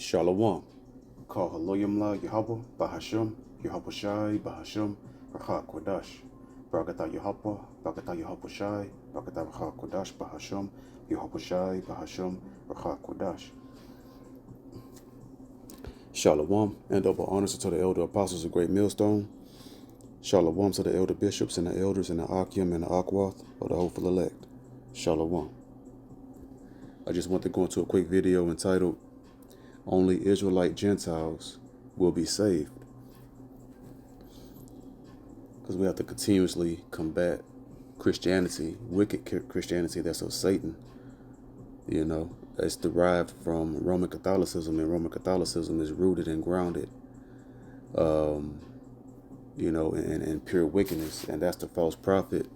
Shalom. Call Haloyim La Yahweh Bahashim, Yahweh Shai Bahashim, Racha Kodash. Barakatah Yahweh, Barakatah Yahweh Shai, Barakatah Racha Kodash Bahashim, Yahweh Shai Bahashim, Racha Kodash. Shalom, and double honors to the elder apostles of Great Millstone. Shalom to the elder bishops and the elders in the Akim and the Akwath of the hopeful elect. Shalom. I just want to go into a quick video entitled, Only Israelite Gentiles Will Be Saved. Because we have to continuously combat Christianity, wicked Christianity that's of Satan. You know, it's derived from Roman Catholicism, and Roman Catholicism is rooted and grounded, in pure wickedness. And that's the false prophet,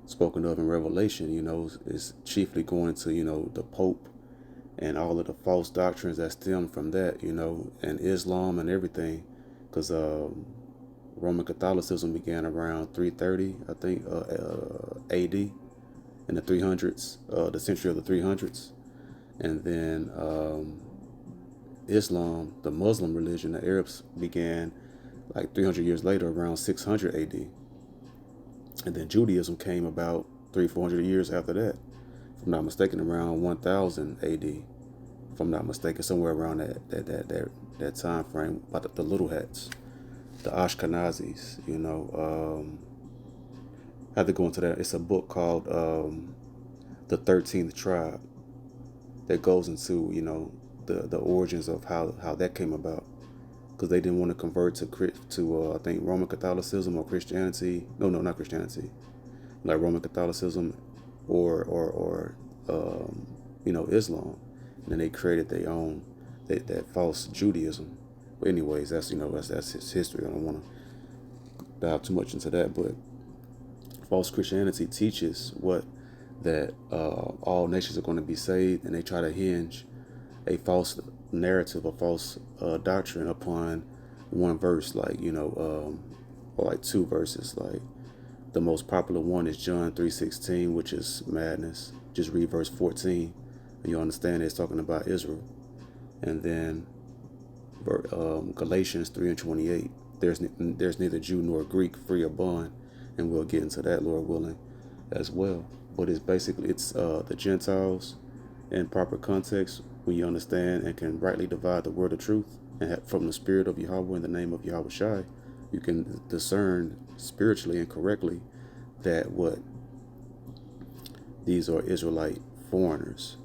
spoken of in Revelation, is chiefly going to, the Pope and all of the false doctrines that stem from that, and Islam and everything. Because Roman Catholicism began around 330, I think, AD, in the 300s, the century of the 300s. And then Islam, the Muslim religion, the Arabs began like 300 years later, around 600 AD. And then Judaism came about 300-400 years after that. If I'm not mistaken, around 1000 AD. If I'm not mistaken, somewhere around that time frame, about the little hats, the Ashkenazis, I have to go into that. It's a book called The 13th Tribe that goes into, the origins of how that came about. Because they didn't want to convert to I think Roman Catholicism or Christianity. No, not Christianity. Like Roman Catholicism or Islam. And then they created their own that false Judaism. But anyways, that's his history. I don't want to dive too much into that, but false Christianity teaches that all nations are going to be saved, and they try to hinge a false narrative, a false doctrine upon one verse, or like two verses. Like the most popular one is John 3:16, which is madness. Just read verse 14, and you'll understand it's talking about Israel. And then Galatians 3:28. There's neither Jew nor Greek, free or bond, and we'll get into that, Lord willing, as well. But it's the Gentiles in proper context, when you understand and can rightly divide the word of truth, and from the spirit of Yahweh in the name of Yahweh Shai, you can discern spiritually and correctly that these are Israelite foreigners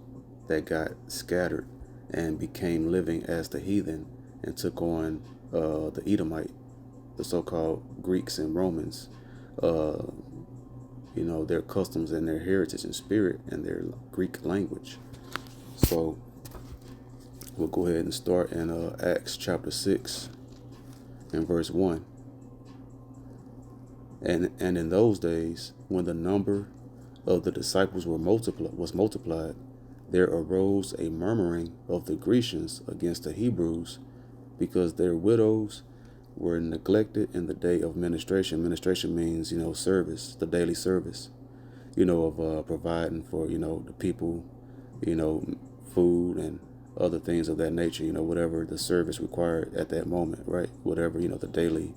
that got scattered and became living as the heathen and took on the Edomite, the so-called Greeks and Romans, their customs and their heritage and spirit and their Greek language. So we'll go ahead and start in Acts chapter 6 and verse 1. And in those days, when the number of the disciples was multiplied, there arose a murmuring of the Grecians against the Hebrews, because their widows were neglected in the day of ministration. Ministration means, service, the daily service, of providing for, the people, food and other things of that nature, whatever the service required at that moment, right? Whatever, the daily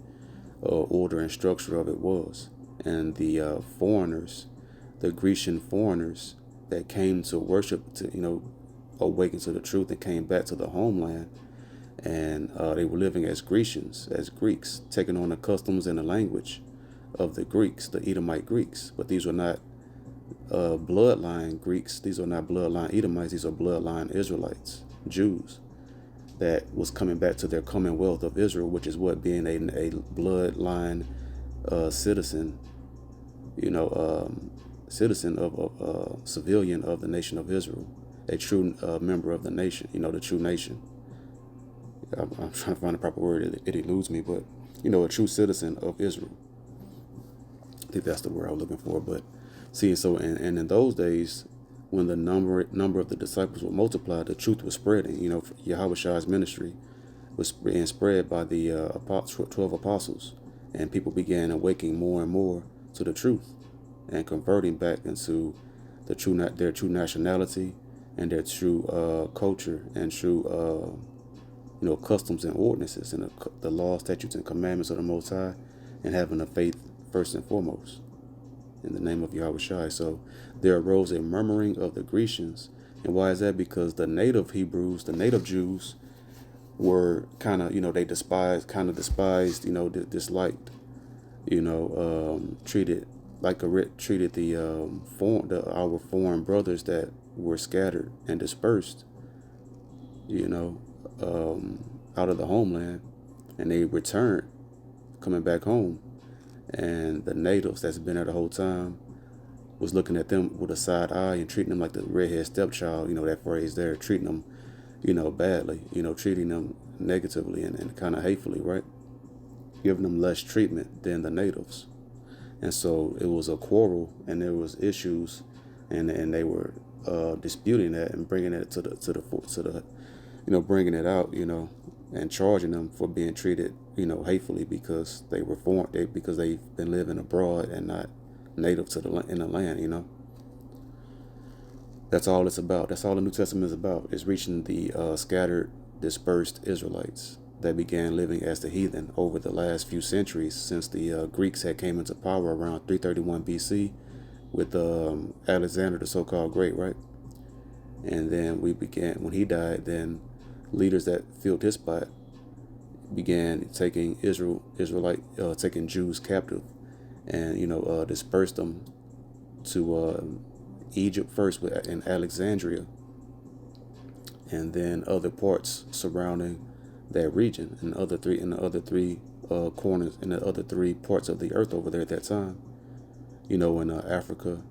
order and structure of it was. And the foreigners, the Grecian foreigners that came to worship, to, awaken to the truth and came back to the homeland, and they were living as Grecians, as Greeks, taking on the customs and the language of the Greeks, the Edomite Greeks. But these were not bloodline Greeks. These are not bloodline Edomites. These are bloodline Israelites, Jews, that was coming back to their commonwealth of Israel, which is being a bloodline citizen, citizen of civilian of the nation of Israel, a true member of the nation, the true nation. I'm trying to find the proper word. It eludes me, but, a true citizen of Israel. I think that's the word I was looking for. But see, so, and in those days, when the number of the disciples were multiplied, the truth was spreading. Yahweh Shai's ministry was being spread by the 12 apostles, and people began awaking more and more to the truth and converting back into their true nationality and their true culture and true customs and ordinances and the laws, statutes, and commandments of the Most High, and having a faith first and foremost in the name of Yahweh Shai. So there arose a murmuring of the Grecians. And why is that? Because the native Hebrews, the native Jews, were kind of, they despised, disliked, treated treated our foreign brothers that were scattered and dispersed, you know, out of the homeland, and they returned, coming back home, and the natives that's been there the whole time was looking at them with a side eye and treating them like the redhead stepchild, that phrase there, treating them, badly, treating them negatively and kind of hatefully, right? Giving them less treatment than the natives. And so it was a quarrel, and there was issues, and they were disputing that and bringing it to the bringing it out, and charging them for being treated, hatefully because they were because they've been living abroad and not native to in the land, That's all it's about. That's all the New Testament is about. It's reaching the scattered, dispersed Israelites that began living as the heathen over the last few centuries, since the Greeks had came into power around 331 BC with Alexander the so-called Great, right? And then when he died, then leaders that filled his spot began taking taking Jews captive, and dispersed them to Egypt first in Alexandria, and then other parts surrounding that region, in the other three corners, in the other three parts of the earth over there at that time, in Africa,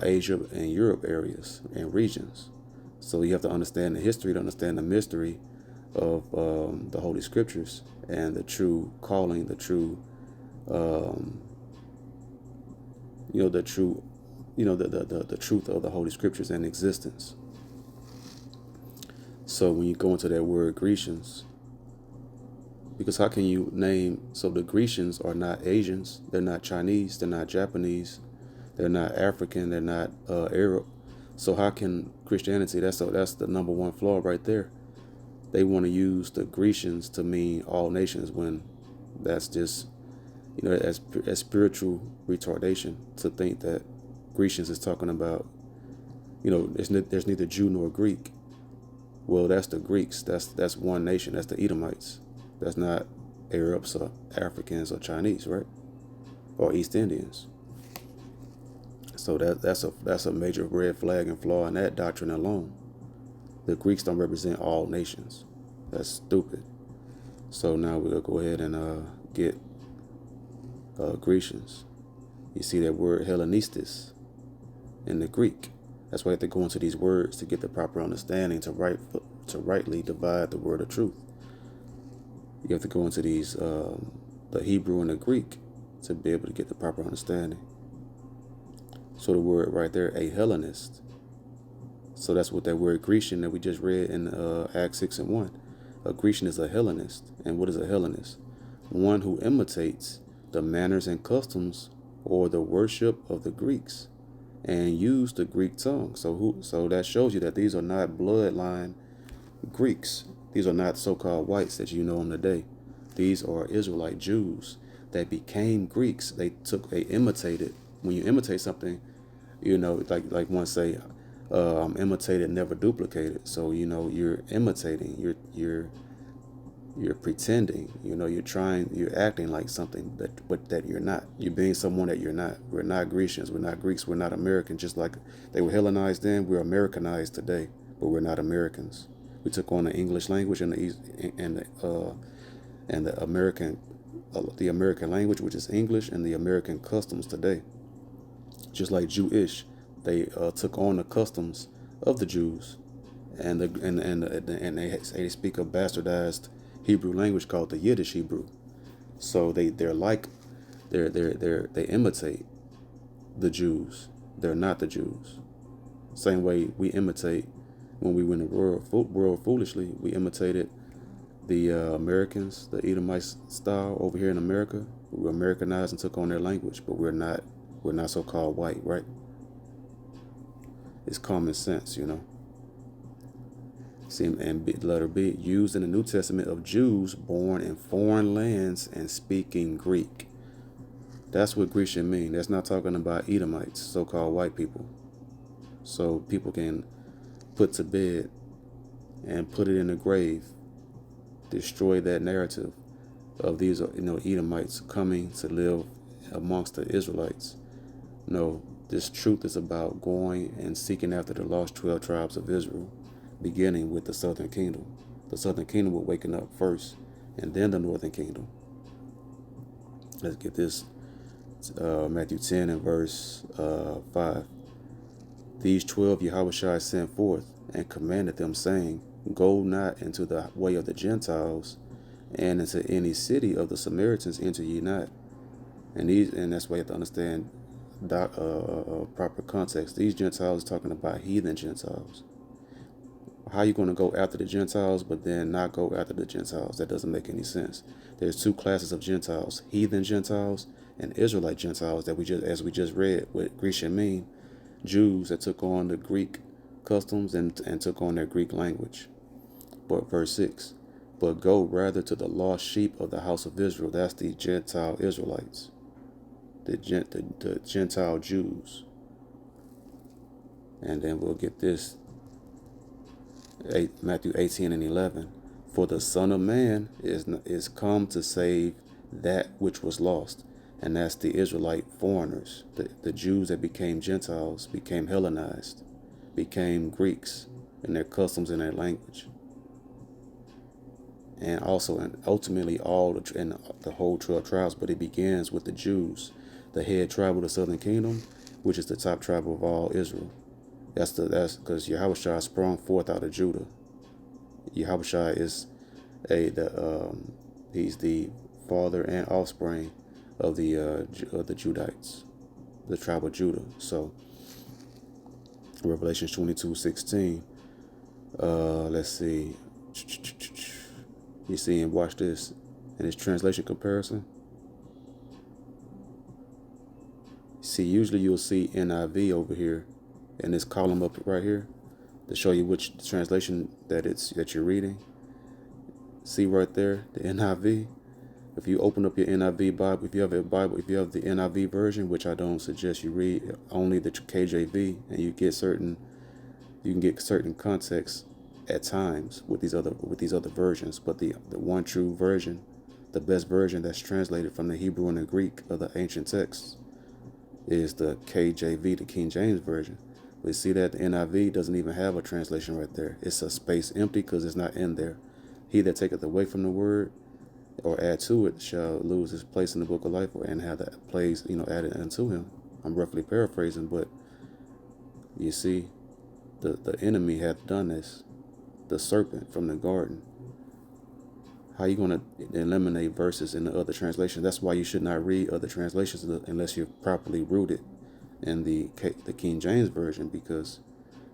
Asia, and Europe areas and regions. So you have to understand the history to understand the mystery of the Holy Scriptures and the true calling, the true, the truth of the Holy Scriptures and existence. So when you go into that word Grecians, because how can you name, so the Grecians are not Asians, they're not Chinese, they're not Japanese, they're not African, they're not Arab. So how can Christianity, that's the number one flaw right there. They want to use the Grecians to mean all nations, when that's just, as spiritual retardation to think that Grecians is talking about, there's neither Jew nor Greek. Well, that's the Greeks. That's one nation. That's the Edomites. That's not Arabs or Africans or Chinese, right? Or East Indians. So that's a major red flag and flaw in that doctrine alone. The Greeks don't represent all nations. That's stupid. So now we'll go ahead and get Grecians. You see that word Hellenistis in the Greek. That's why you have to go into these words to get the proper understanding, to rightly divide the word of truth. You have to go into these, the Hebrew and the Greek, to be able to get the proper understanding. So the word right there, a Hellenist. So that's what that word Grecian that we just read in Acts 6:1. A Grecian is a Hellenist. And what is a Hellenist? One who imitates the manners and customs or the worship of the Greeks and use the Greek tongue. So that shows you that these are not bloodline Greeks. These are not so-called whites that you know them today. These are Israelite Jews that became Greeks. They imitated. When you imitate something, like one say, imitated, never duplicated. So you're imitating. You're pretending. You're acting like something that you're not. You're being someone that you're not. We're not Grecians. We're not Greeks. We're not Americans. Just like they were Hellenized then, we're Americanized today, but we're not Americans. We took on the English language and the American language, which is English, and the American customs today. Just like Jewish, they took on the customs of the Jews, and they speak a bastardized Hebrew language called the Yiddish Hebrew. So they imitate the Jews. They're not the Jews. Same way we imitate when we went in the world foolishly. We imitated the Americans, the Edomites style over here in America. We were Americanized and took on their language, but we're not so-called white, right? It's common sense, See, and letter B, used in the New Testament of Jews born in foreign lands and speaking Greek. That's what Grecian mean. That's not talking about Edomites, so-called white people. So people can put to bed and put it in the grave, destroy that narrative of these, Edomites coming to live amongst the Israelites. No, this truth is about going and seeking after the lost 12 tribes of Israel, beginning with the southern kingdom. The southern kingdom will waken up first, and then the northern kingdom. Let's get this. Matthew 10 and verse 5. These 12 Yahushua sent forth and commanded them, saying, Go not into the way of the Gentiles, and into any city of the Samaritans enter ye not. And that's why you have to understand proper context. These Gentiles are talking about heathen Gentiles. How are you going to go after the Gentiles but then not go after the Gentiles? That doesn't make any sense. There's two classes of Gentiles: heathen Gentiles and Israelite Gentiles, that as we just read what Grecian mean, Jews that took on the Greek customs and took on their Greek language. But verse 6, but go rather to the lost sheep of the house of Israel. That's the Gentile Israelites, the Gentile Jews. And then we'll get this, Matthew 18 and 11. For the Son of Man is come to save that which was lost. And that's the Israelite foreigners, the Jews that became Gentiles, became Hellenized, became Greeks in their customs and their language. And also, and ultimately, the whole 12 tribes, but it begins with the Jews, the head tribe of the southern kingdom, which is the top tribe of all Israel. That's because Yahushua sprung forth out of Judah. Yahushua is he's the father and offspring of the Judites, the tribe of Judah. So Revelation 22:16. Let's see. You see, and watch this in his translation comparison. See, usually you'll see NIV over here in this column up right here to show you which translation that you're reading. See right there, the NIV. If you open up your NIV Bible, if you have the NIV version, which I don't suggest you read, only the KJV, and you can get certain context at times with these other versions. But the one true version, the best version that's translated from the Hebrew and the Greek of the ancient texts, is the KJV, the King James version. We see that the NIV doesn't even have a translation right there. It's a space empty because it's not in there. He that taketh away from the word or add to it shall lose his place in the book of life, and have that place, added unto him. I'm roughly paraphrasing, but you see, the enemy hath done this. The serpent from the garden. How are you going to eliminate verses in the other translations? That's why you should not read other translations unless you're properly rooted in the King James version, because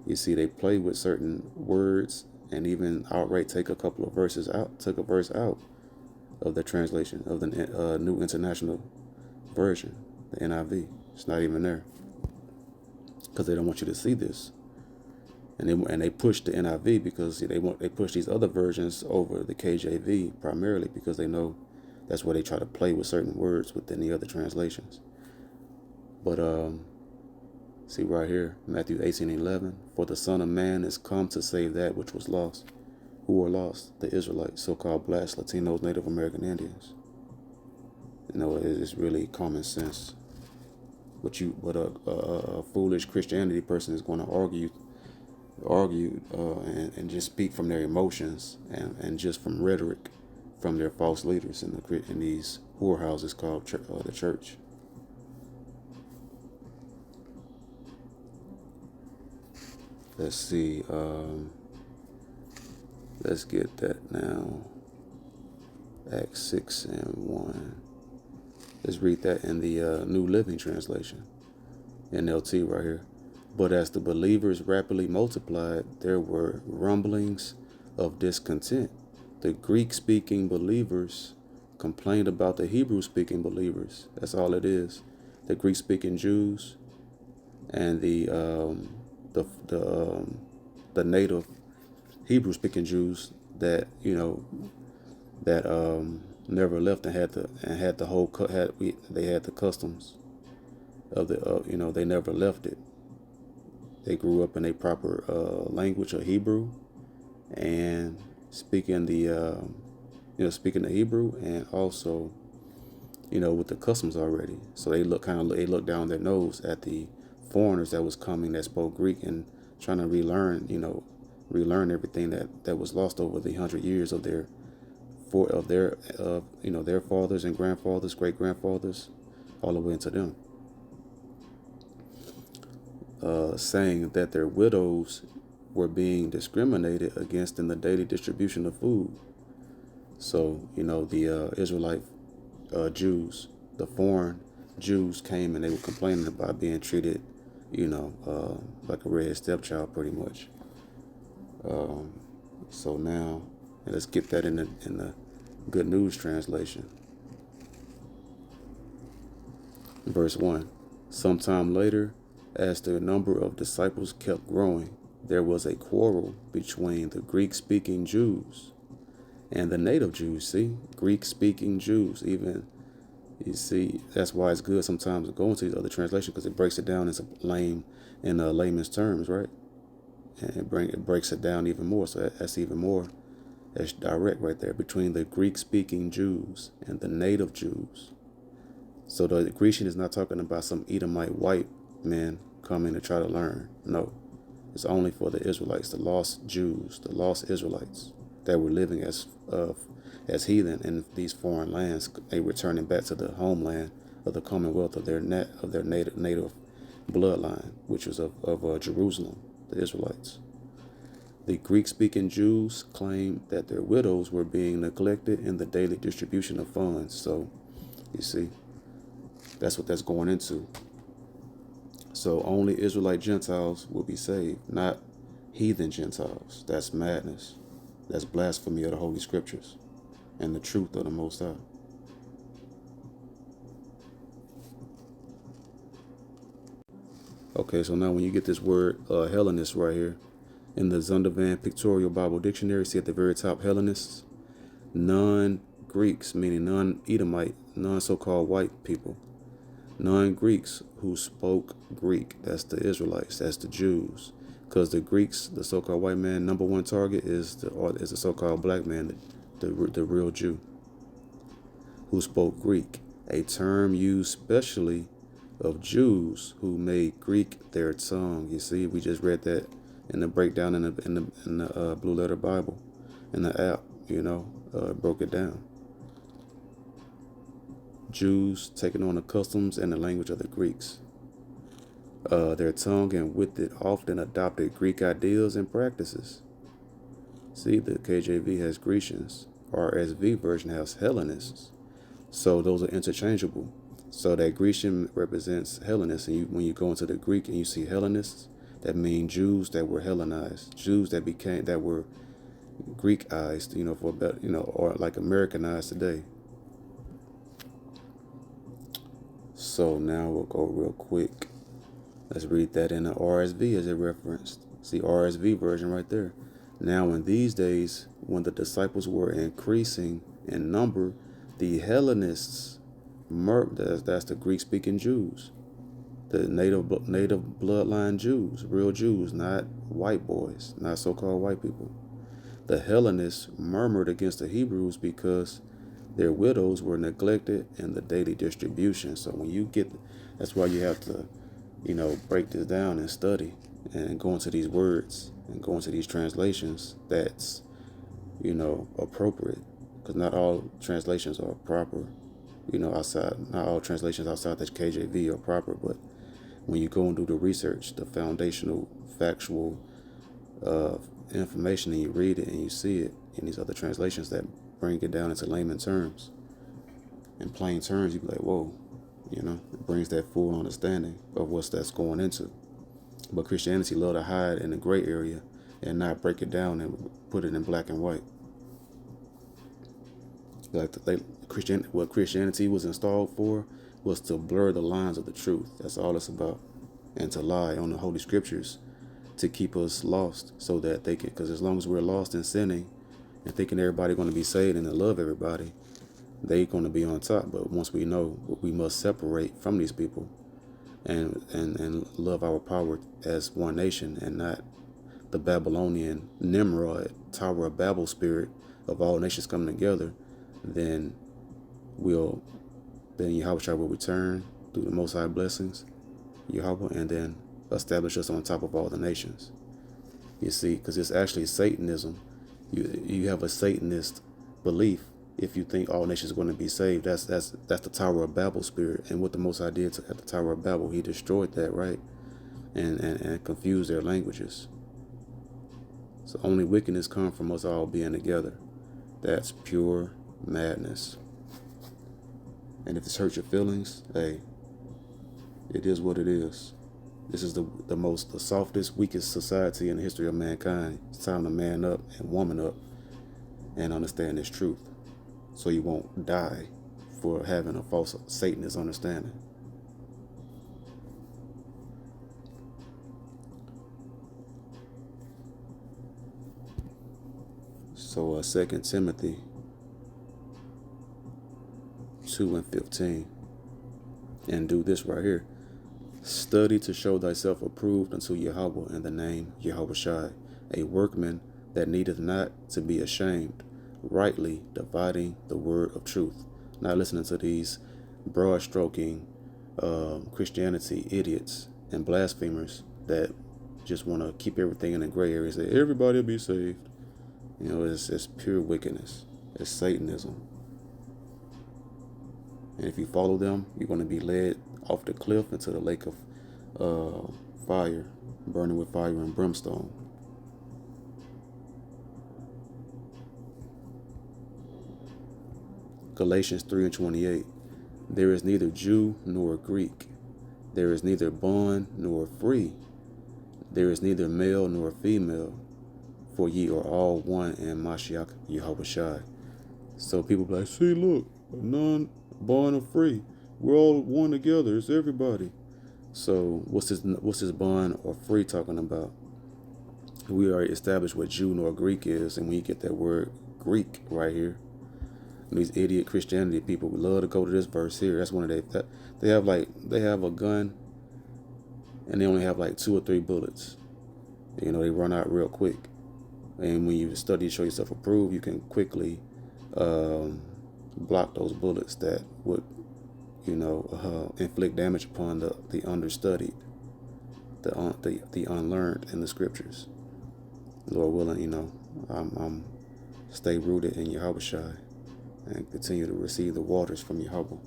you see they play with certain words and even outright took a verse out of the translation of the New International Version, the NIV. It's not even there because they don't want you to see this. And they push the NIV because they push these other versions over the KJV primarily because they know that's where they try to play with certain words within the other translations. But see right here, Matthew 18:11. For the Son of Man is come to save that which was lost. Who were lost? The Israelites, so-called blacks, Latinos, Native American Indians. It's really common sense. But a foolish Christianity person is going to argue and just speak from their emotions and just from rhetoric from their false leaders in these whorehouses called the church. Let's see. Let's get that now. Acts 6 and 1. Let's read that in the New Living Translation, NLT right here. But as the believers rapidly multiplied, there were rumblings of discontent. The Greek-speaking believers complained about the Hebrew-speaking believers. That's all it is. The Greek-speaking Jews and the native Hebrew speaking Jews that that never left and had the whole they had the customs of the they never left it. They grew up in a proper language of Hebrew and speaking speaking the Hebrew, and also with the customs already. So they look down their nose at the foreigners that was coming that spoke Greek and trying to relearn everything that was lost over the 100 years of their fathers and grandfathers, great grandfathers, all the way into them. Saying that their widows were being discriminated against in the daily distribution of food. So the Israelite Jews, the foreign Jews came and they were complaining about being treated, like a red stepchild, pretty much. So now, let's get that in the Good News translation. Verse 1. Sometime later, as the number of disciples kept growing, there was a quarrel between the Greek-speaking Jews and the native Jews. See, Greek-speaking Jews. Even, you see, that's why it's good sometimes to go into these other translations, because it breaks it down in layman's terms, right? And it breaks it down even more. So that's direct right there, between the Greek-speaking Jews and the native Jews. So the Grecian is not talking about some Edomite white men coming to try to learn. No, it's only for the Israelites, the lost Jews, the lost Israelites that were living as heathen in these foreign lands. They returning back to the homeland of the commonwealth of their native bloodline, which was of Jerusalem, the Israelites. The Greek-speaking Jews claimed that their widows were being neglected in the daily distribution of funds. So, you see, that's what that's going into. So only Israelite Gentiles will be saved, not heathen Gentiles. That's madness. That's blasphemy of the Holy Scriptures and the truth of the Most High. Okay, so now when you get this word Hellenist right here, in the Zondervan Pictorial Bible Dictionary, see at the very top, Hellenists, non-Greeks, meaning non-Edomite, non-so-called white people, non-Greeks who spoke Greek. That's the Israelites, that's the Jews. Because the Greeks, the so-called white man, number one target is the so-called black man, the real Jew, who spoke Greek, a term used specially of Jews who made Greek their tongue. You see, we just read that in the breakdown in the Blue Letter Bible, in the app. Broke it down. Jews taking on the customs and the language of the Greeks. Their tongue, and with it often adopted Greek ideals and practices. See, the KJV has Grecians, RSV version has Hellenists. So those are interchangeable. So that Grecian represents Hellenists, and when you go into the Greek and you see Hellenists, that mean Jews that were Hellenized, Jews that were Greekized, or like Americanized today. So now we'll go real quick. Let's read that in the RSV as it referenced. See, RSV version right there. Now in these days, when the disciples were increasing in number, the Hellenists, that's the Greek-speaking Jews, the native bloodline Jews, real Jews, not white boys, not so-called white people. The Hellenists murmured against the Hebrews because their widows were neglected in the daily distribution. So that's why you have to, break this down and study and go into these words and go into these translations that's, appropriate. Because not all translations are proper, not all translations outside the KJV are proper, but when you go and do the research, the foundational, factual information, and you read it and you see it in these other translations that bring it down into layman terms, in plain terms, you be like, whoa, it brings that full understanding of what that's going into. But Christianity love to hide in the gray area and not break it down and put it in black and white. What Christianity was installed for was to blur the lines of the truth. That's all it's about. And to lie on the Holy Scriptures to keep us lost, so that they can, because as long as we're lost and sinning and thinking everybody's going to be saved and to love everybody, they're going to be on top. But once we know we must separate from these people and love our power as one nation, and not the Babylonian Nimrod Tower of Babel spirit of all nations coming together, then Yahweh will return through the Most High blessings, Yahweh, and then establish us on top of all the nations. You see, because it's actually Satanism. You have a Satanist belief if you think all nations are going to be saved. That's the Tower of Babel spirit. And what the Most High did at the Tower of Babel, he destroyed that, right? And confused their languages. So only wickedness comes from us all being together. That's pure madness. And if this hurts your feelings, hey, it is what it is. This is the softest, weakest society in the history of mankind. It's time to man up and woman up and understand this truth, so you won't die for having a false Satanist understanding. So 2 Timothy 2:15. And do this right here. Study to show thyself approved unto Yahweh in the name Yahushai, a workman that needeth not to be ashamed, rightly dividing the word of truth. Not listening to these broad-stroking Christianity idiots and blasphemers that just want to keep everything in a gray area. Say everybody will be saved. You know, it's pure wickedness. It's Satanism. And if you follow them, you're going to be led off the cliff into the lake of fire, burning with fire and brimstone. Galatians 3:28. There is neither Jew nor Greek. There is neither bond nor free. There is neither male nor female. For ye are all one in Mashiach Yahushai. So people be like, see, look, none bond or free. We're all one together. It's everybody. So what's this bond or free talking about? We already established what Jew nor Greek is, and when you get that word Greek right here, these idiot Christianity people would love to go to this verse here. That's one of they have a gun, and they only have like 2 or 3 bullets. You know, they run out real quick. And when you study, show yourself approved, you can quickly block those bullets that would, inflict damage upon the understudied, the unlearned in the scriptures. Lord willing, I'm stay rooted in Yahushai and continue to receive the waters from Yahweh.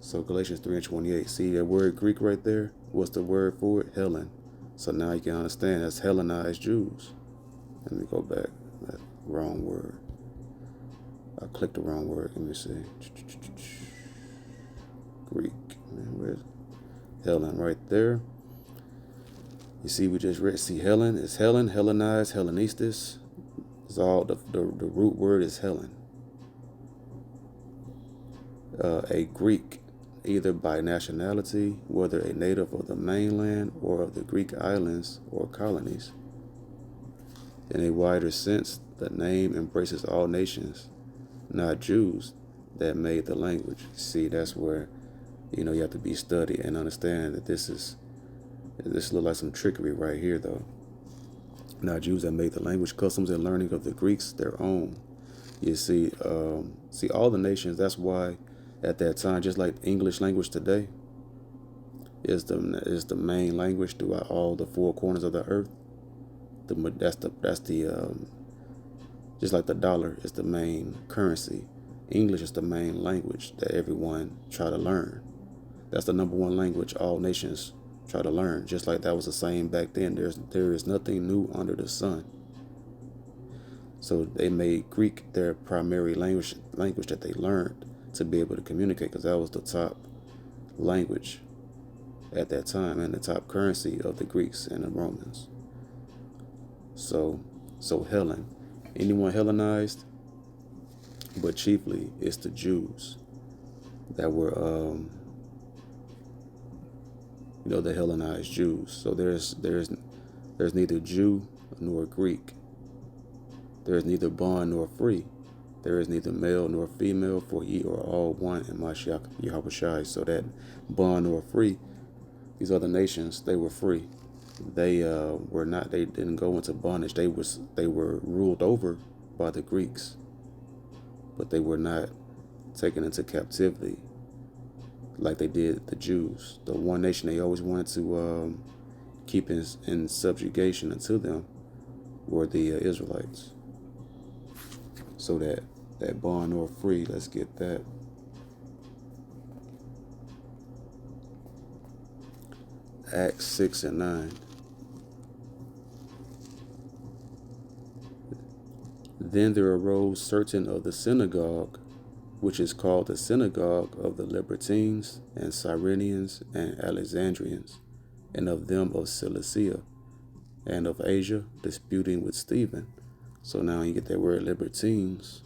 So Galatians 3:28. See that word Greek right there? What's the word for it? Helen. So now you can understand that's Hellenized Jews. Let me go back. That wrong word. I clicked the wrong word. Let me see. Greek. Man, where's Helen? Right there. You see, we just read. See, Helen is Helen, Hellenized, Hellenistus. It's all the root word is Helen. A Greek, either by nationality, whether a native of the mainland or of the Greek islands or colonies. In a wider sense, the name embraces all nations, not Jews that made the language. See, that's where, you have to be studied and understand that this looks like some trickery right here, though. Not Jews that made the language, customs, and learning of the Greeks their own. You see, all the nations. That's why, at that time, just like English language today is the main language throughout all the 4 corners of the earth. Just like the dollar is the main currency. English is the main language that everyone try to learn. That's the number 1 language all nations try to learn. Just like that was the same back then. There is nothing new under the sun. So they made Greek their primary language that they learned to be able to communicate, because that was the top language at that time and the top currency of the Greeks and the Romans. So Helen, anyone Hellenized, but chiefly it's the Jews that were the Hellenized Jews. So there's neither Jew nor Greek. There is neither bond nor free. There is neither male nor female, for ye are all one in Mashiach Yahushai. So that bond nor free, these other nations, they were free. They were not. They didn't go into bondage. They were ruled over by the Greeks, but they were not taken into captivity like they did the Jews. The one nation they always wanted to keep in subjugation unto them were the Israelites. So that bond or free, let's get that. Acts 6 and 9. Then there arose certain of the synagogue, which is called the synagogue of the Libertines and Cyrenians and Alexandrians, and of them of Cilicia and of Asia, disputing with Stephen. So now you get that word Libertines.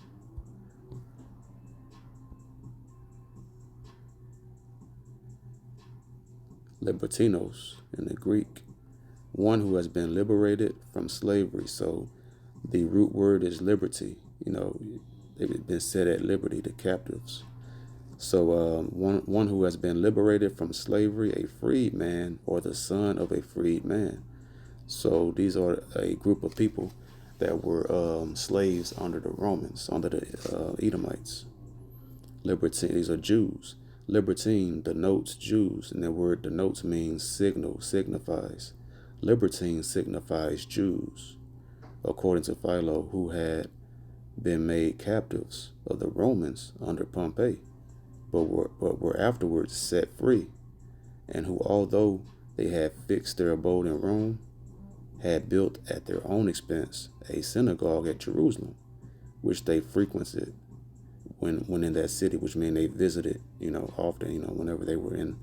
Libertinos in the Greek, one who has been liberated from slavery. So the root word is liberty. They've been set at liberty, the captives. So one who has been liberated from slavery, a freed man, or the son of a freed man. So these are a group of people that were slaves under the Romans, under the Edomites. Libertine, these are Jews. Libertine denotes Jews, and the word denotes means signal, signifies. Libertine signifies Jews, according to Philo, who had been made captives of the Romans under Pompey, but were afterwards set free, and who, although they had fixed their abode in Rome, had built at their own expense a synagogue at Jerusalem, which they frequented when in that city, which meant they visited, often, whenever they were in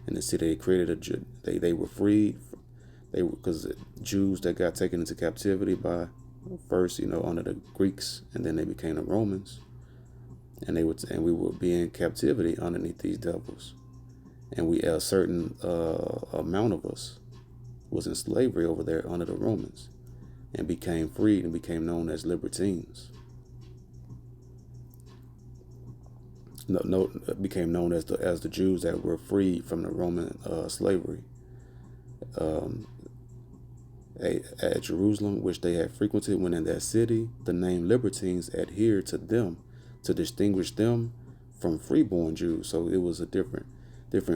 the city. They created they were freed. Because Jews that got taken into captivity by first, under the Greeks, and then they became the Romans, and we would be in captivity underneath these devils, and a certain amount of us was in slavery over there under the Romans, and became freed and became known as libertines. Became known as the Jews that were freed from the Roman slavery. At Jerusalem, which they had frequented when in that city, the name Libertines adhered to them to distinguish them from freeborn Jews. So it was a different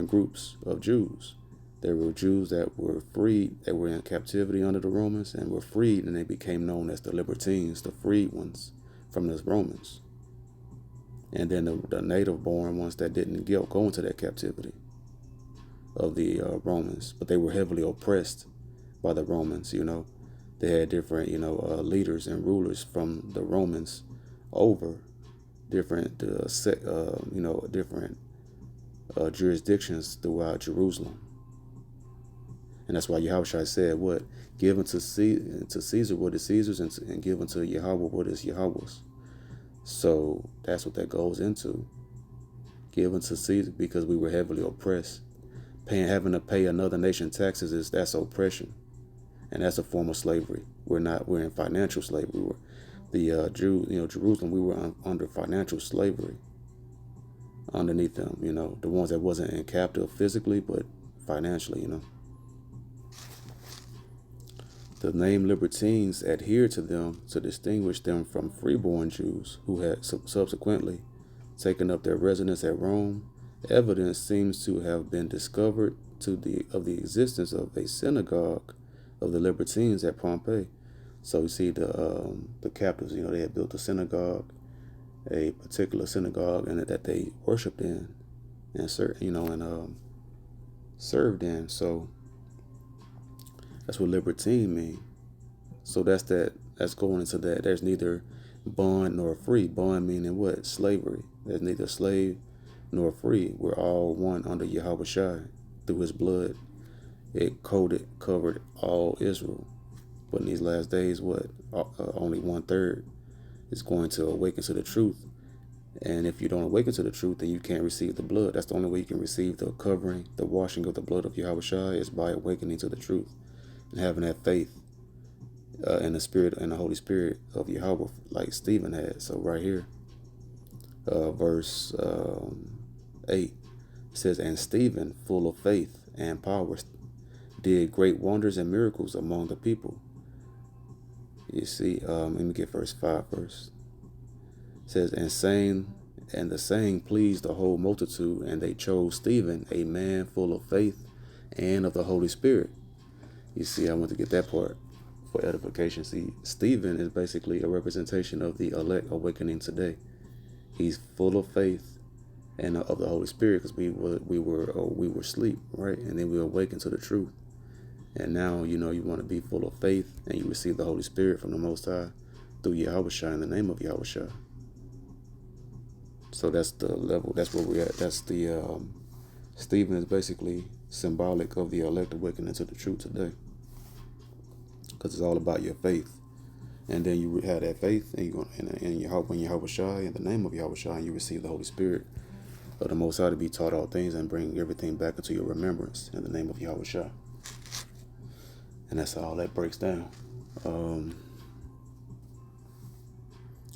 groups of Jews. There were Jews that were freed, that were in captivity under the Romans, and were freed, and they became known as the Libertines, the freed ones from the Romans. And then the native-born ones that didn't go into that captivity of the Romans, but they were heavily oppressed by the Romans. They had different leaders and rulers from the Romans over different different jurisdictions throughout Jerusalem. And that's why Yahushua said, what? Give unto Caesar what is Caesar's, and give unto Yahweh what is Yahweh's. So that's what that goes into. Give unto Caesar, because we were heavily oppressed. Having to pay another nation taxes, that's oppression. And that's a form of slavery. We're in financial slavery. Jerusalem, we were under financial slavery underneath them, the ones that wasn't in captive physically, but financially, The name Libertines adhered to them to distinguish them from freeborn Jews who had subsequently taken up their residence at Rome. Evidence seems to have been discovered of the existence of a synagogue of the Libertines at Pompeii. So you see the captives, they had built a synagogue, a particular synagogue, and that they worshipped in and served in. So that's what libertine mean. So that's going into that. There's neither bond nor free. Bond meaning what? Slavery. There's neither slave nor free. We're all one under Yahweh Shai through his blood. It covered all Israel. But in these last days, what? Only 1/3 is going to awaken to the truth And if you don't awaken to the truth, then you can't receive the blood. That's the only way you can receive the covering, the washing of the blood of Yahweh Shai, is by awakening to the truth and having that faith in the Spirit and the Holy Spirit of Yahweh, like Stephen had. So right here, verse 8 says, "And Stephen, full of faith and power, did great wonders and miracles among the people." You see, let me get verse 5 first. It says, and the saying pleased the whole multitude, and they chose Stephen, a man full of faith and of the Holy Spirit. You see, I want to get that part for edification. See, Stephen is basically a representation of the elect awakening today. He's full of faith and of the Holy Spirit, because we were asleep, right? And then we awakened to the truth. And now, you want to be full of faith, and you receive the Holy Spirit from the Most High through Yahweh Shai, in the name of Yahweh Shai. So that's the level. That's where we're at. That's the Stephen is basically symbolic of the elect awakening to the truth today, because it's all about your faith. And then you have that faith, and you in Yahweh Shai, in the name of Yahweh Shai, and you receive the Holy Spirit of the Most High to be taught all things and bring everything back into your remembrance in the name of Yahweh Shai. And that's how all that breaks down.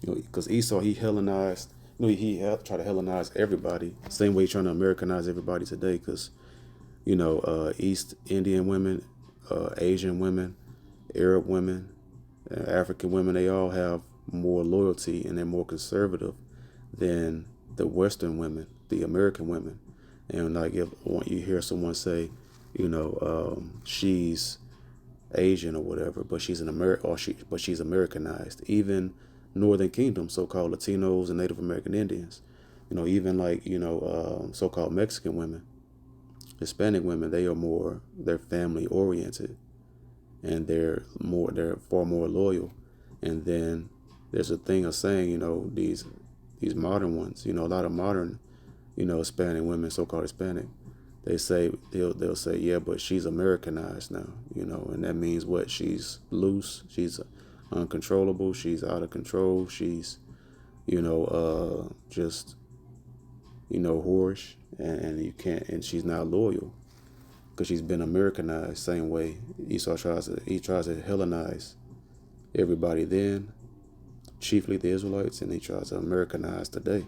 Because Esau, he Hellenized. He tried to Hellenize everybody. Same way he's trying to Americanize everybody today. Because, East Indian women, Asian women, Arab women, African women, they all have more loyalty and they're more conservative than the Western women, the American women. And like if you hear someone say, she's Asian or whatever, but she's she's Americanized. Even Northern Kingdom, so-called Latinos and Native American Indians, even like so-called Mexican women, Hispanic women, they're family oriented, and they're far more loyal. And then there's a thing of saying, these modern ones, a lot of modern, Hispanic women, so-called Hispanic, they'll say, yeah, but she's Americanized now, and that means what? She's loose, she's uncontrollable, she's out of control, she's, just, whorish, and you can't, and she's not loyal because she's been Americanized. Same way Esau tries to Hellenize everybody then, chiefly the Israelites, and he tries to Americanize today.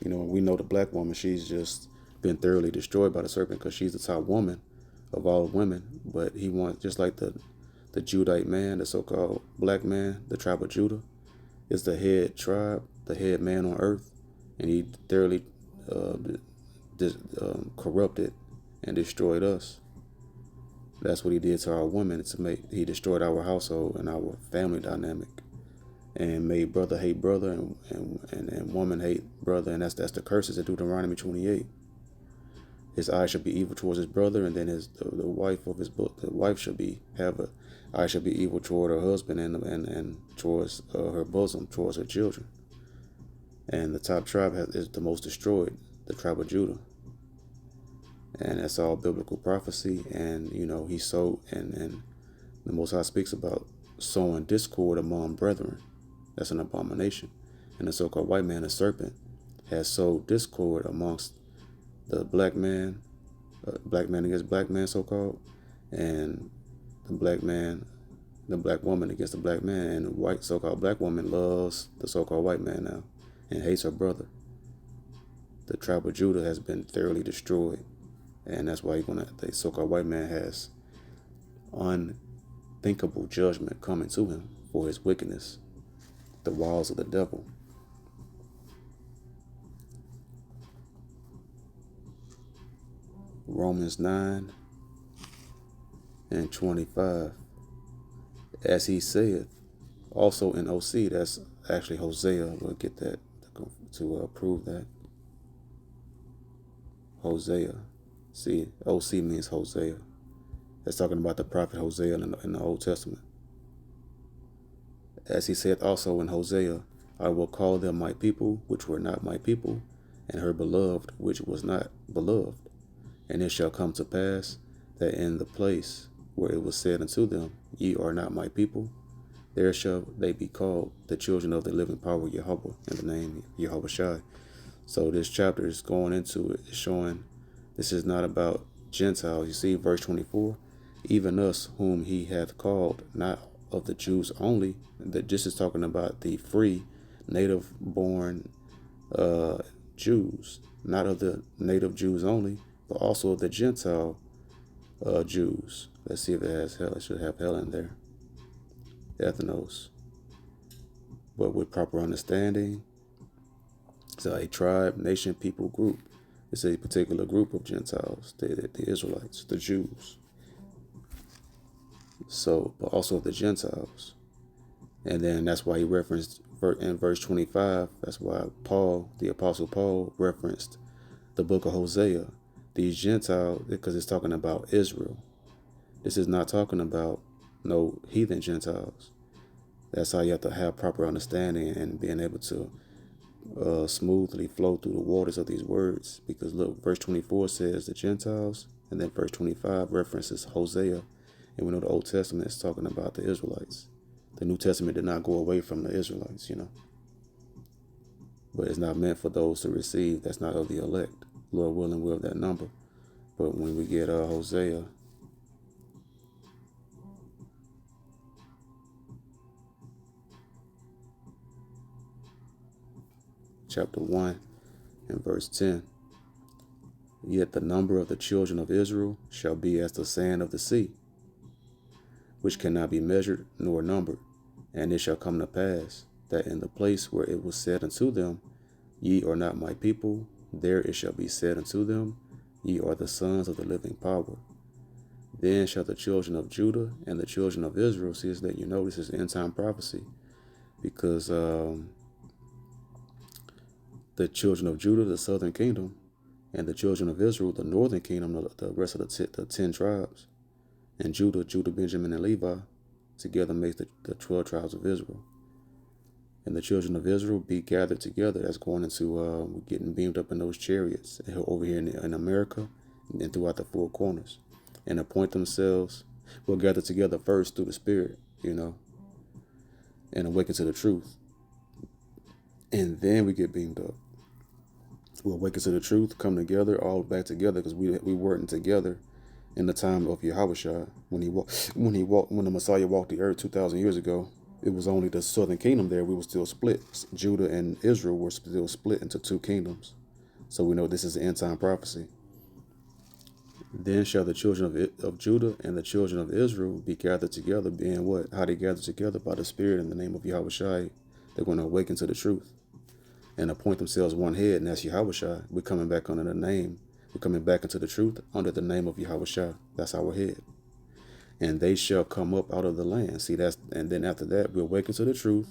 We know the black woman, she's just been thoroughly destroyed by the serpent because she's the top woman of all women. But he wants, just like the Judite man, the so-called black man, the tribe of Judah, is the head tribe, the head man on earth, and he thoroughly corrupted and destroyed us. That's what he did to our women. He destroyed our household and our family dynamic, and made brother hate brother and woman hate brother, and that's the curses of Deuteronomy 28. His eye shall be evil towards his brother, and then the wife of the wife shall be eye shall be evil toward her husband and towards her bosom, towards her children. And the top tribe is the most destroyed, the tribe of Judah. And that's all biblical prophecy. And he sowed, and the Most High speaks about sowing discord among brethren. That's an abomination. And the so-called white man, the serpent, has sowed discord amongst the black man against black man, so-called, and the black woman against the black man. And the white so-called black woman loves the so-called white man now and hates her brother. The tribe of Judah has been thoroughly destroyed, and that's why the so-called white man has unthinkable judgment coming to him for his wickedness, the wiles of the devil. Romans 9:25. As he saith, also in OC, that's actually Hosea. We'll get that to prove that. Hosea. See, OC means Hosea. That's talking about the prophet Hosea in the Old Testament. As he said also in Hosea, I will call them my people, which were not my people, and her beloved, which was not beloved. And it shall come to pass that in the place where it was said unto them, ye are not my people, There shall they be called the children of the living power Yahweh, in the name Yahweh Shai. So this chapter is going into it, showing this is not about Gentiles. You see, verse 24, even us whom he hath called, not of the Jews only. That this is talking about the free, native-born Jews, not of the native Jews only, but also of the Gentile Jews. Let's see if it has hell. It should have hell in there. Ethnos. But with proper understanding, it's a tribe, nation, people, group. It's a particular group of Gentiles, the Israelites, the Jews. So, but also the Gentiles. And then that's why he referenced in verse 25, that's why Paul, the Apostle Paul, referenced the book of Hosea. These Gentiles, because it's talking about Israel. This is not talking about no heathen Gentiles. That's how you have to have proper understanding and being able to smoothly flow through the waters of these words. Because look, verse 24 says the Gentiles, and then verse 25 references Hosea. And we know the Old Testament is talking about the Israelites. The New Testament did not go away from the Israelites, But it's not meant for those to receive. That's not of the elect. Lord willing, we're of that number. But when we get Hosea, chapter 1 and verse 10, yet the number of the children of Israel shall be as the sand of the sea, which cannot be measured nor numbered. And it shall come to pass that in the place where it was said unto them, ye are not my people, there it shall be said unto them, ye are the sons of the living power. Then shall the children of Judah and the children of Israel, see, that you know this is end time prophecy, because the children of Judah, the southern kingdom, and the children of Israel, the northern kingdom, the rest of the 10 tribes, and Judah, Benjamin, and Levi, together makes the 12 tribes of Israel. And the children of Israel be gathered together. That's going into getting beamed up in those chariots over here in America and throughout the four corners, and appoint themselves. We'll gather together first through the Spirit, and awaken to the truth. And then we get beamed up. We'll awaken to the truth, come together, all back together, because we weren't together in the time of Yahushua when the Messiah walked the earth 2,000 years ago. It was only the southern kingdom there. We were still split. Judah and Israel were still split into two kingdoms. So we know this is the end time prophecy. Then shall the children of Judah and the children of Israel be gathered together, being what? How they gather together? By the Spirit in the name of Yahushua. They're going to awaken to the truth and appoint themselves one head, and that's Yahushua. We're coming back under the name. We're coming back into the truth under the name of Yahushua. That's our head. And they shall come up out of the land. See, and then after that, we awaken to the truth,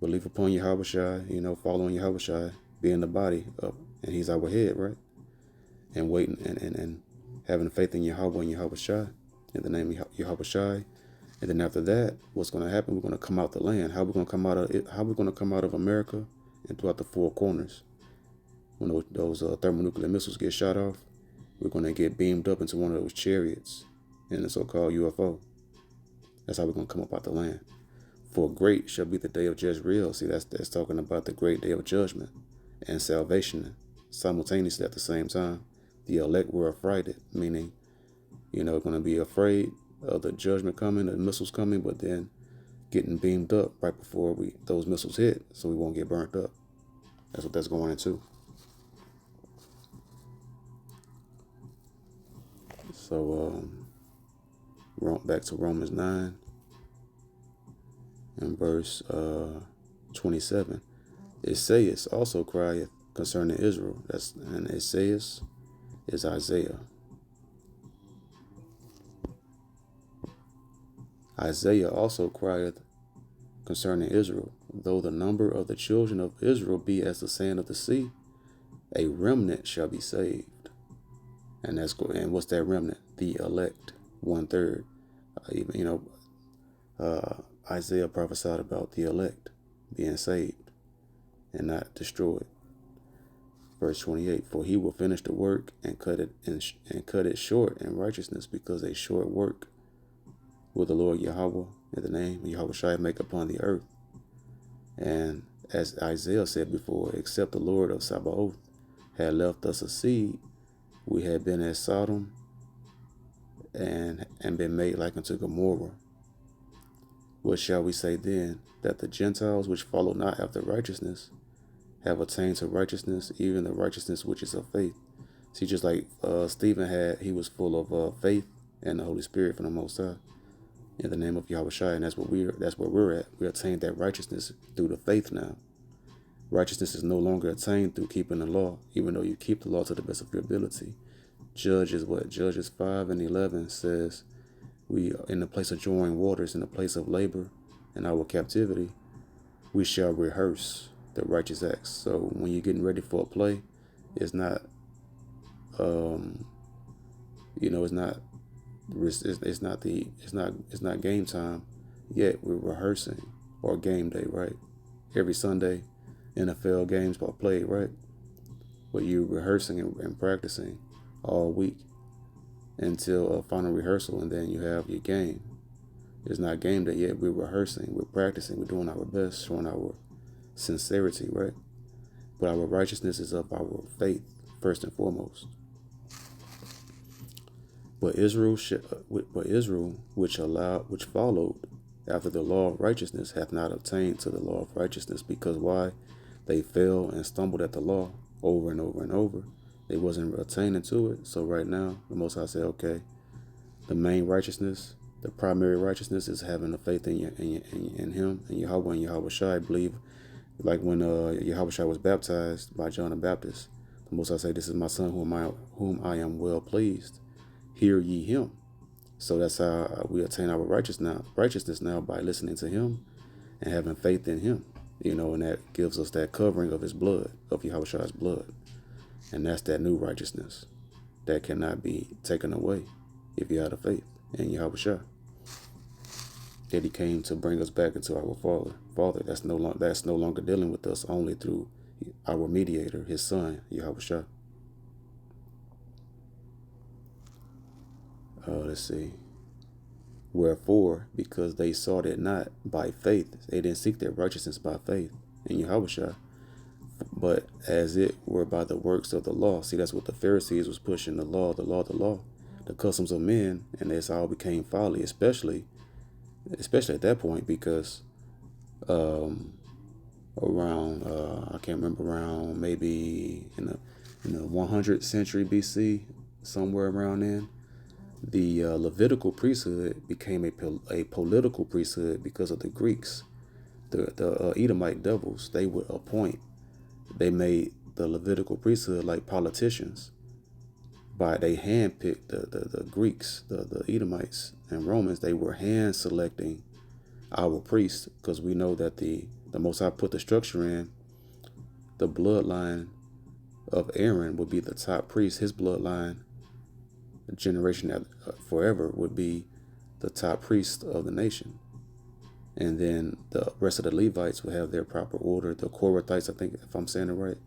believe upon Yahushua, following Yahushua, being the body up, and he's our head, right? And waiting and having faith in Yahweh and Yahushua, in the name of Yahushua. And then after that, what's going to happen? We're going to come out the land. How are we going to come out of it? How are we going to come out of America and throughout the four corners? When those thermonuclear missiles get shot off, we're going to get beamed up into one of those chariots in the so-called UFO. That's how we're going to come up out the land. For great shall be the day of Jezreel. See, that's talking about the great day of judgment and salvation simultaneously at the same time. The elect were affrighted, meaning, going to be afraid of the judgment coming, the missiles coming, but then getting beamed up right before those missiles hit, so we won't get burnt up. That's what that's going into. So back to Romans 9 and verse 27. Esaias also crieth concerning Israel. And Esaias is Isaiah. Isaiah also crieth concerning Israel, though the number of the children of Israel be as the sand of the sea, a remnant shall be saved. And what's that remnant? The elect, 1/3. Isaiah prophesied about the elect being saved and not destroyed. Verse 28: For he will finish the work and cut it short in righteousness, because a short work will the Lord Yahweh, in the name of Yahweh Shai, make upon the earth. And as Isaiah said before, except the Lord of Sabaoth had left us a seed, we had been as Sodom and been made like unto Gomorrah. What shall we say then? That the Gentiles which follow not after righteousness have attained to righteousness, even the righteousness which is of faith. See, just like Stephen he was full of faith and the Holy Spirit from the Most High, in the name of Yahweh Shai, and that's where we're at. We attained that righteousness through the faith now. Righteousness is no longer attained through keeping the law, even though you keep the law to the best of your ability. Judges 5:11 says, we are in the place of joining waters, in the place of labor, in our captivity, we shall rehearse the righteous acts. So when you're getting ready for a play, it's not, it's not game time yet. We're rehearsing, or game day, right? Every Sunday, NFL games are played, right? But you're rehearsing and practicing all week until a final rehearsal, and then you have your game. It's not game day yet. We're rehearsing, we're practicing, we're doing our best, showing our sincerity, right? But our righteousness is of our faith, first and foremost. But Israel, which followed after the law of righteousness, hath not obtained to the law of righteousness, because why? They fell and stumbled at the law over and over and over. They wasn't attaining to it. So right now, the Most High said, okay, the main righteousness, the primary righteousness, is having a faith in Him and Yahweh and Yahweh Shai. Believe, like when Yahweh Shai was baptized by John the Baptist, the Most High said, "This is my son, whom I am well pleased. Hear ye him." So that's how we attain our righteousness now, by listening to Him and having faith in Him. And that gives us that covering of His blood, of Yahweh Shai's blood. And that's that new righteousness that cannot be taken away if you have the faith in Yahweh Shai. That He came to bring us back into our Father. That's no longer dealing with us only through our mediator, His Son, Yahweh Shai. Let's see. Wherefore, because they sought it not by faith, they didn't seek their righteousness by faith in Yahweh Shai, but as it were by the works of the law. See, that's what the Pharisees was pushing, the law, the customs of men, and this all became folly, especially at that point, because around I can't remember, around maybe in the 100th century BC, somewhere around then, the Levitical priesthood became a political priesthood because of the Greeks. The Edomite devils, they made the Levitical priesthood like politicians. They handpicked the Greeks, the Edomites and Romans. They were hand selecting our priests, because we know that the Most High put the structure in. The bloodline of Aaron would be the top priest. His bloodline, the generation forever, would be the top priest of the nation. And then the rest of the Levites would have their proper order. The Korathites, I think, if I'm saying it right,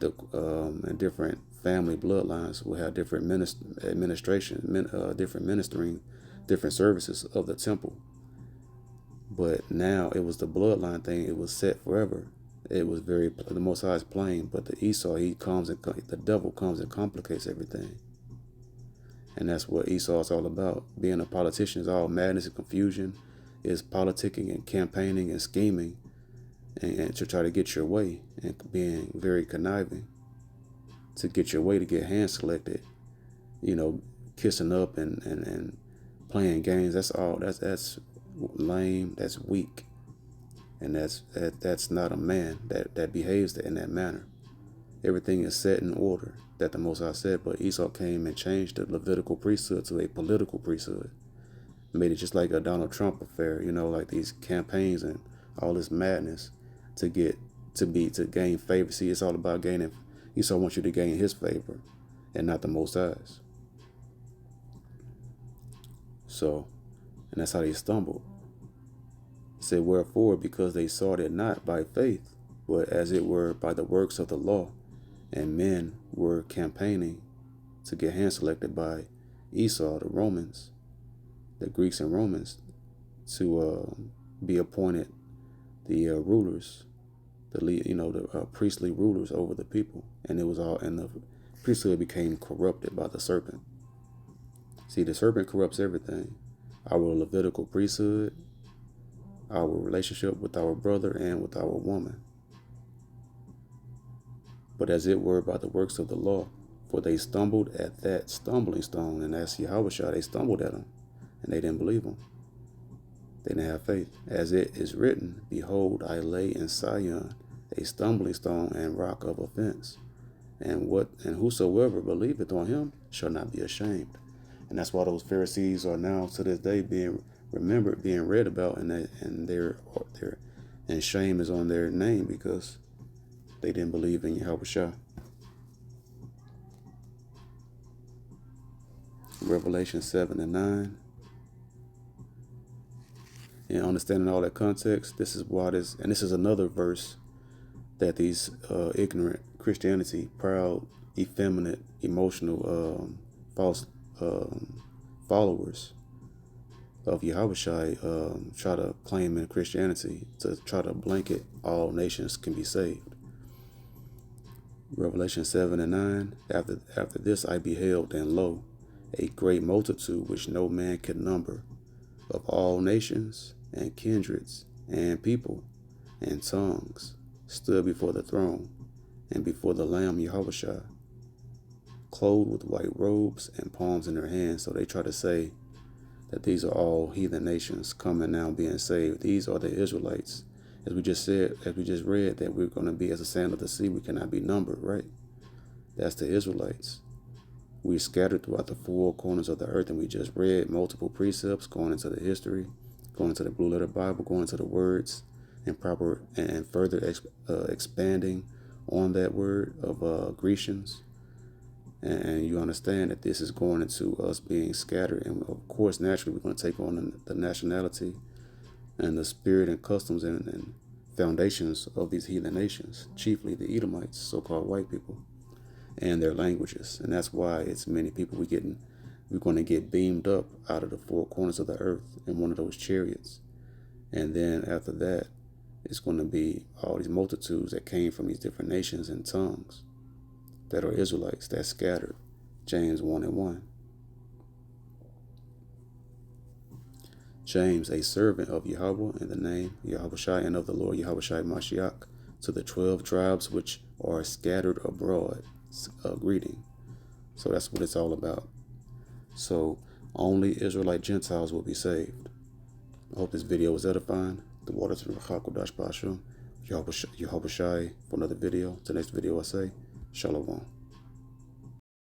and different family bloodlines will have different different ministering, different services of the temple. But now it was the bloodline thing. It was set forever. It was the Most High is plain. But the Esau, the devil comes and complicates everything. And that's what Esau is all about. Being a politician is all madness and confusion. Is politicking and campaigning and scheming, and to try to get your way, and being very conniving to get your way, to get hand selected, kissing up and playing games. That's all. That's lame. That's weak, and that's not a man that behaves in that manner. Everything is set in order that the Most High said, but Esau came and changed the Levitical priesthood to a political priesthood. Made it just like a Donald Trump affair, like these campaigns and all this madness to gain favor. See, it's all about gaining. Esau wants you to gain his favor and not the Most High's. So, and that's how they stumbled. It said, wherefore, because they sought it not by faith, but as it were by the works of the law, and men were campaigning to get hand selected by Esau, the Romans, the Greeks and Romans to be appointed the rulers, the priestly rulers over the people, and the priesthood became corrupted by the serpent. See, the serpent corrupts everything: our Levitical priesthood, our relationship with our brother, and with our woman. But as it were by the works of the law, for they stumbled at that stumbling stone, and that's Yahushua. They stumbled at him, and they didn't believe him. They didn't have faith. As it is written, behold, I lay in Sion a stumbling stone and rock of offense, and whosoever believeth on him shall not be ashamed. And that's why those Pharisees are now to this day being remembered, being read about, and shame is on their name because they didn't believe in Yahushua. Revelation 7 and 9. And understanding all that context, this is another verse that these ignorant Christianity, proud, effeminate, emotional, false followers of Yahushua try to claim in Christianity to try to blanket all nations can be saved. Revelation 7 and 9. After this I beheld, and lo, a great multitude which no man could number, of all nations and kindreds and people and tongues, stood before the throne and before the Lamb Yahushua, clothed with white robes and palms in their hands. So they try to say that these are all heathen nations coming now being saved. These are the Israelites. As we just read, that we're going to be as the sand of the sea. We cannot be numbered, right? That's the Israelites. We're scattered throughout the four corners of the earth, and we just read multiple precepts going into the history, going into the Blue Letter Bible, going into the words, and further expanding on that word of Grecians. And you understand that this is going into us being scattered. And of course, naturally, we're going to take on the nationality and the spirit and customs and foundations of these heathen nations, chiefly the Edomites, so-called white people, and their languages. And that's why it's many people we're going to get beamed up out of the four corners of the earth in one of those chariots. And then after that, it's going to be all these multitudes that came from these different nations and tongues that are Israelites, that scattered. James 1 and 1. James, a servant of Yahweh, in the name Yahushua, and of the Lord Yahushua Mashiach, to the 12 tribes which are scattered abroad, greeting. So that's what it's all about. So only Israelite Gentiles will be saved. I hope this video was edifying. The waters from Chakodash Bashum, Yahushua, for another video. The next video I say, Shalom.